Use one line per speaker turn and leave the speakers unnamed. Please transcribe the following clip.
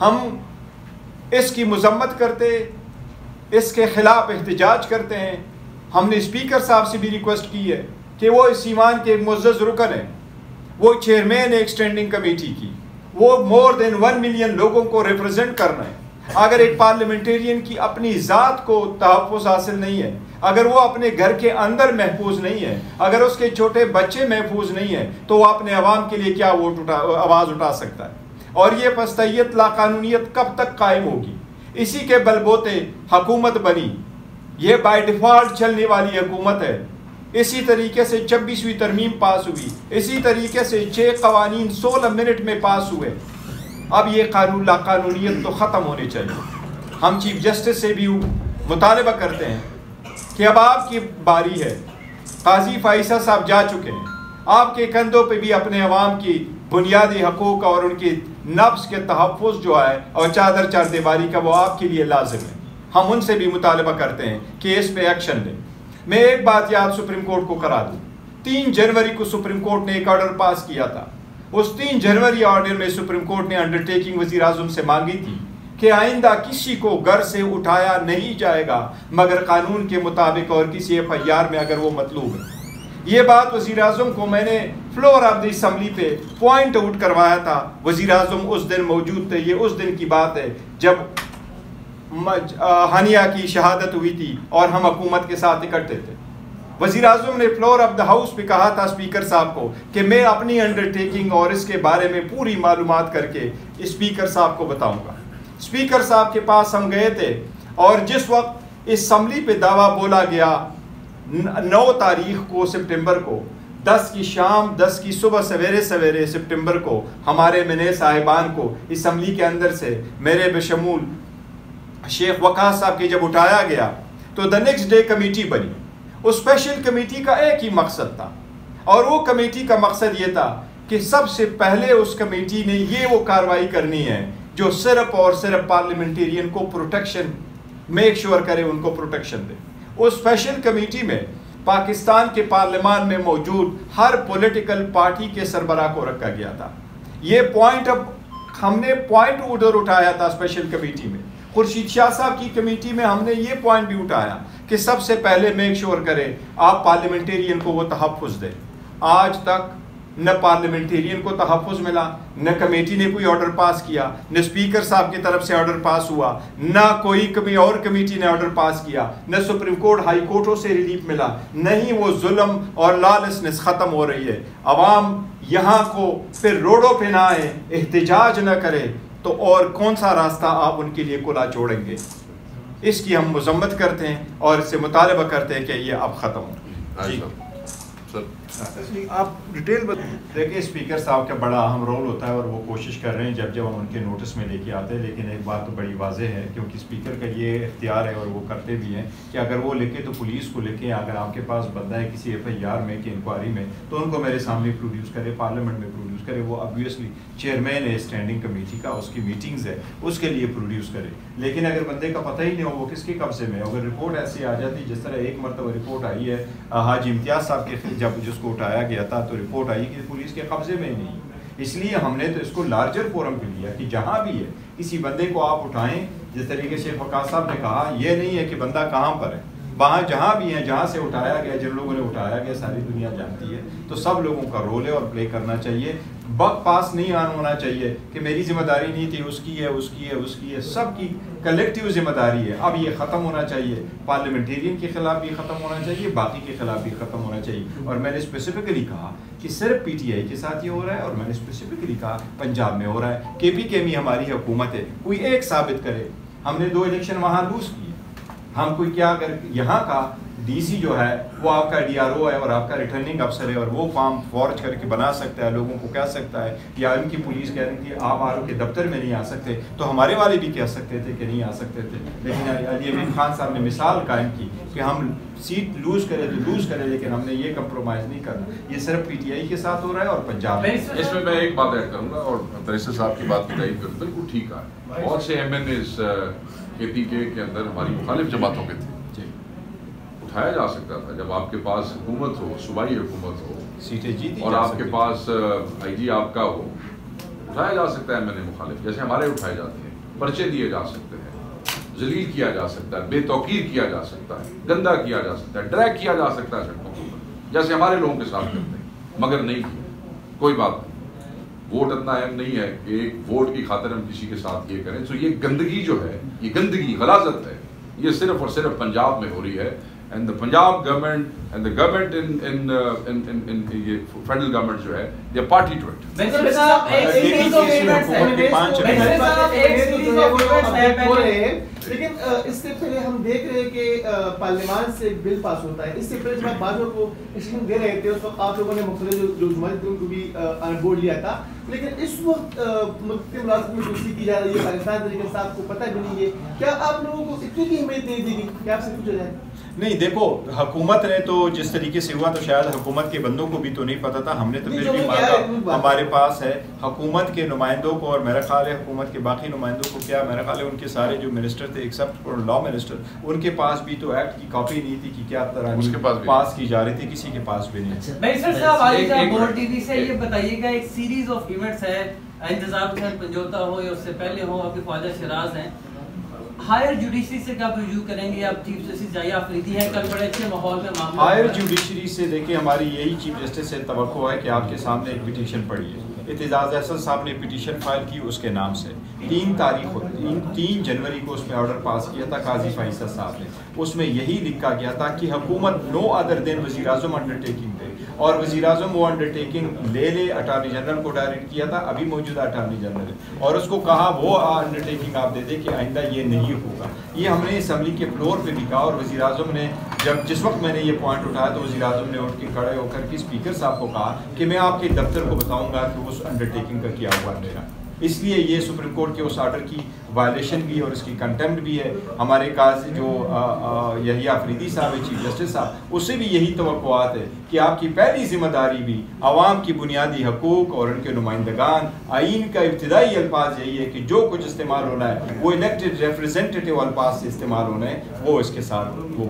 ہم اس کی مذمت کرتے، اس کے خلاف احتجاج کرتے ہیں. ہم نے اسپیکر صاحب سے بھی ریکویسٹ کی ہے کہ وہ اس ایوان کے ایک معزز رکن ہیں، وہ چیئرمین ایک اسٹینڈنگ کمیٹی کی، وہ مور دین 1 ملین لوگوں کو ریپرزینٹ کرنا ہے. اگر ایک پارلیمنٹیرین کی اپنی ذات کو تحفظ حاصل نہیں ہے، اگر وہ اپنے گھر کے اندر محفوظ نہیں ہے، اگر اس کے چھوٹے بچے محفوظ نہیں ہیں، تو وہ اپنے عوام کے لیے کیا آواز اٹھا سکتا ہے؟ اور یہ پستیت لاقانونیت کب تک قائم ہوگی؟ اسی کے بلبوتے حکومت بنی، یہ بائی ڈیفالٹ چلنے والی حکومت ہے. اسی طریقے سے 26ویں ترمیم پاس ہوئی، اسی طریقے سے 6 قوانین 16 منٹ میں پاس ہوئے. اب یہ قانون لاقانونیت تو ختم ہونے چاہیے. ہم چیف جسٹس سے بھی مطالبہ کرتے ہیں کہ اب آپ کی باری ہے. قاضی فائزہ صاحب جا چکے ہیں، آپ کے کندھوں پہ بھی اپنے عوام کی بنیادی حقوق اور ان کی نفس کے تحفظ جو ہے اور چادر چار دیواری کا، وہ آپ کے لیے لازم ہے. ہم ان سے بھی مطالبہ کرتے ہیں کہ اس پہ ایکشن لیں. میں ایک بات یاد سپریم کورٹ کو کرا دوں. 3 جنوری کو سپریم کورٹ نے ایک آرڈر پاس کیا تھا. اس 3 جنوری آرڈر میں سپریم کورٹ نے انڈرٹیکنگ وزیر اعظم سے مانگی تھی کہ آئندہ کسی کو گھر سے اٹھایا نہیں جائے گا مگر قانون کے مطابق اور کسی FIR میں اگر وہ مطلوب ہے. یہ بات وزیر اعظم کو میں نے فلور آف دی اسمبلی پہ پوائنٹ آؤٹ کروایا تھا. وزیر اعظم اس دن موجود تھے. یہ اس دن کی بات ہے جب ہانیہ کی شہادت ہوئی تھی اور ہم حکومت کے ساتھ اکٹھے تھے. وزیر اعظم نے فلور آف دا ہاؤس پہ کہا تھا اسپیکر صاحب کو کہ میں اپنی انڈرٹیکنگ اور اس کے بارے میں پوری معلومات کر کے اسپیکر صاحب کو بتاؤں گا. اسپیکر صاحب کے پاس ہم گئے تھے اور جس وقت اسمبلی پہ دعویٰ بولا گیا 9 تاریخ کو سپٹمبر کو 10 کی شام 10 کی صبح سویرے سپٹمبر کو ہمارے منے صاحبان کو اسمبلی کے اندر سے میرے بشمول شیخ وقاص صاحب کی جب اٹھایا گیا تو دا نیکسٹ ڈے کمیٹی بنی. اس اسپیشل کمیٹی کا ایک ہی مقصد تھا اور وہ کمیٹی کا مقصد یہ تھا کہ سب سے پہلے اس کمیٹی نے یہ وہ کارروائی کرنی ہے جو صرف اور صرف پارلیمنٹیرین کو پروٹیکشن میک شور کرے، ان کو پروٹیکشن دے. اس اسپیشل کمیٹی میں پاکستان کے پارلیمان میں موجود ہر پولیٹیکل پارٹی کے سربراہ کو رکھا گیا تھا. یہ پوائنٹ اب ہم نے پوائنٹ ادھر اٹھایا تھا اسپیشل کمیٹی میں. خورشید شاہ صاحب کی کمیٹی میں ہم نے یہ پوائنٹ بھی اٹھایا کہ سب سے پہلے میک شور کرے آپ پارلیمنٹیرین کو وہ تحفظ دیں. آج تک نہ پارلیمنٹیرین کو تحفظ ملا، نہ کمیٹی نے کوئی آرڈر پاس کیا، نہ اسپیکر صاحب کی طرف سے آرڈر پاس ہوا، نہ کوئی اور کمیٹی نے آرڈر پاس کیا، نہ سپریم کورٹ ہائی کورٹوں سے ریلیف ملا، نہ ہی وہ ظلم اور لالسنس ختم ہو رہی ہے. عوام یہاں کو پھر روڈوں پہ نہ آئے، احتجاج نہ کرے تو اور کون سا راستہ آپ ان کے لیے کھلا چھوڑیں گے؟ اس کی ہم مذمت کرتے ہیں اور اس سے مطالبہ کرتے ہیں کہ یہ اب ختم ہو. جی
آپ ڈیٹیل
دیکھیں، اسپیکر صاحب کا بڑا اہم رول ہوتا ہے اور وہ کوشش کر رہے ہیں جب ہم ان کے نوٹس میں لے کے آتے ہیں. لیکن ایک بات تو بڑی واضح ہے کیونکہ اسپیکر کا یہ اختیار ہے اور وہ کرتے بھی ہیں کہ اگر وہ لکھے تو پولیس کو لکھیں. اگر آپ کے پاس بندہ ہے کسی FIR میں کہ انکوائری میں تو ان کو میرے سامنے پروڈیوس کرے، پارلیمنٹ میں پروڈیوس کرے. وہ obviously چیئرمین ہے اسٹینڈنگ کمیٹی کا، اس کی میٹنگز ہے، اس کے لیے پروڈیوس کرے. لیکن اگر بندے کا پتہ ہی نہیں ہو وہ کس کے قبضے میں، اگر رپورٹ ایسی آ جاتی جس طرح ایک مرتبہ رپورٹ آئی ہے حاجی امتیاز صاحب کے جب جس کو اٹھایا گیا تھا تو رپورٹ آئی کہ پولیس کے قبضے میں نہیں. اس لیے ہم نے تو اس کو لارجر فورم پہ لیا کہ جہاں بھی ہے کسی بندے کو آپ اٹھائیں. جس طریقے سے وقاص صاحب نے کہا، یہ نہیں ہے کہ بندہ کہاں پر ہے، وہاں جہاں بھی ہیں جہاں سے اٹھایا گیا، جن لوگوں نے اٹھایا گیا ساری دنیا جانتی ہے. تو سب لوگوں کا رول ہے اور پلے کرنا چاہیے. وقت پاس نہیں ہونا چاہیے کہ میری ذمہ داری نہیں تھی، اس کی ہے، اس کی ہے، اس کی ہے. سب کی کلیکٹیو ذمہ داری ہے. اب یہ ختم ہونا چاہیے. پارلیمنٹیرین کے خلاف بھی ختم ہونا چاہیے، باقی کے خلاف بھی ختم ہونا چاہیے. اور میں نے اسپیسیفکلی کہا کہ صرف PTI کے ساتھ یہ ہو رہا ہے اور میں نے اسپیسیفکلی کہا پنجاب میں ہو رہا ہے. KPK میں ہماری حکومت ہے، کوئی ایک ثابت کرے. ہم نے 2 الیکشن وہاں لوز کیے. ہم کوئی کیا اگر یہاں کا DC جو ہے وہ آپ کا DRO ہے اور آپ کا ریٹرننگ افسر ہے اور وہ فارم فورج کر کے بنا سکتا ہے، لوگوں کو کہہ سکتا ہے، یا ان کی پولیس کہہ رہی تھی آپ RO کے دفتر میں نہیں آ سکتے، تو ہمارے والے بھی کہہ سکتے تھے کہ نہیں آ سکتے تھے. لیکن علی امین خان صاحب نے مثال قائم کی کہ ہم سیٹ لوز کرے تو لوز کرے، لیکن ہم نے یہ کمپرومائز نہیں کرنا. یہ صرف PTI کے ساتھ ہو رہا ہے اور پنجاب میں.
اس میں ایک بات ایڈ کروں گا اور تریسر صاحب کی بات کی تائید کروں. بالکل ٹھیک ہے. بہت سے MNAs KPK کے اندر ہماری مخالف جماعتوں کے تھے. اٹھایا جا سکتا تھا جب آپ کے پاس حکومت ہو، صوبائی حکومت ہو،
سیٹیں جیتی
اور آپ کے پاس IG آپ کا ہو، اٹھایا جا سکتا ہے MNA مخالف، جیسے ہمارے اٹھائے جاتے ہیں، پرچے دیے جا سکتے ہیں، ذلیل کیا جا سکتا ہے، بے توقیر کیا جا سکتا ہے، گندا کیا جا سکتا ہے، ڈریگ کیا جا سکتا ہے سڑکوں کے اوپر، جیسے ہمارے لوگوں کے ساتھ کرتے ہیں، مگر نہیں کیا، کوئی بات نہیں۔ ووٹ اتنا اہم نہیں ہے کہ ایک ووٹ کی خاطر ہم کسی کے ساتھ یہ کریں۔ تو یہ گندگی جو ہے، یہ گندگی غلاظت ہے، یہ صرف اور صرف پنجاب میں ہو رہی ہے، and the Punjab government and the government ان یہ فیڈرل گورنمنٹ جو ہے دے پارٹی ٹو اٹ۔
لیکن اس سے پہلے ہم دیکھ رہے ہیں کہ پارلیمان سے بل پاس ہوتا ہے، اس سے پہلے جب آپ بازوں کو اسٹیم دے رہے تھے اس وقت آپ لوگوں نے مختلف جو جماعت تھے ان کو بھی آن بورڈ لیا تھا، لیکن اس وقت ملک کے ملازمت میں دوسری کی جا رہی ہے، پاکستان طریقے سے آپ کو پتہ بھی نہیں ہے، کیا آپ لوگوں کو اتنی کی اہمیت نہیں دی گئی؟ کیا آپ سے پوچھا جائے؟
نہیں دیکھو، حکومت نے تو جس طریقے سے ہوا تو شاید حکومت کے بندوں کو بھی تو نہیں پتا تھا، ہم نے تو پھر بھی مانگا، ہمارے پاس ہے حکومت کے نمائندوں کو، اور میرا خیال ہے حکومت کے باقی نمائندوں کو، کیا میرا خیال ہے ان کے سارے جو منسٹر تھے ایکسپٹ فار لا منسٹر، ان کے پاس بھی تو ایکٹ کی کاپی نہیں تھی کہ کیا طرح پاس کی جا رہی تھی، کسی کے پاس بھی نہیں۔
منسٹر صاحب عالی صاحب بورڈ ٹی وی سے یہ بتائیے گا، ایک سیریز آف ایونٹس ہے، انتظام حسین پنجوتا ہو یا اس سے پہلے ہو، ابھی خواجہ شیراز ہیں، ہائر جوڈیشری سے کب رجوع کریں گے؟ آپ چیف جسٹس جائیہ آفریدی ہیں، کل بڑے اچھے ماحول میں معاملہ
ہائر جوڈیشری سے دیکھیں ہماری یہی چیف جسٹس سے توقع ہے کہ آپ کے سامنے ایک پٹیشن پڑی ہے، اعتزاز احسن صاحب نے پٹیشن فائل کی اس کے نام سے، 3 جنوری کو اس میں آرڈر پاس کیا تھا قاضی فائصہ صاحب نے، اس میں یہی لکھا گیا تھا کہ حکومت نو ادر دین وزیر اعظم انڈرٹیکنگ دے، اور وزیر اعظم وہ انڈرٹیکنگ لے اٹارنی جنرل کو ڈائریکٹ کیا تھا، ابھی موجودہ اٹارنی جنرل ہے، اور اس کو کہا وہ انڈرٹیکنگ آپ دے دے کہ آئندہ یہ نہیں ہوگا۔ یہ ہم نے اسمبلی کے فلور پہ بھی کہا، اور وزیر اعظم نے جس وقت میں نے یہ پوائنٹ اٹھایا تو وزیر اعظم نے اٹھ کے کھڑے ہو کر کے اسپیکر صاحب کو کہا کہ میں آپ کے دفتر کو بتاؤں گا کہ اس انڈرٹیکنگ کا کیا ہوا میرا۔ اس لیے یہ سپریم کورٹ کے اس آرڈر کی وائلیشن بھی ہے اور اس کی کنٹمپٹ بھی ہے۔ ہمارے قاضی جو یحییٰ آفریدی صاحب ہے چیف جسٹس صاحب، اس سے بھی یہی توقعات ہے کہ آپ کی پہلی ذمہ داری بھی عوام کی بنیادی حقوق اور ان کے نمائندگان، آئین کا ابتدائی الفاظ یہی ہے کہ جو کچھ استعمال ہونا ہے وہ الیکٹڈ ریپرزینٹیٹیو الفاظ سے استعمال ہونا ہے، وہ اس کے ساتھ وہ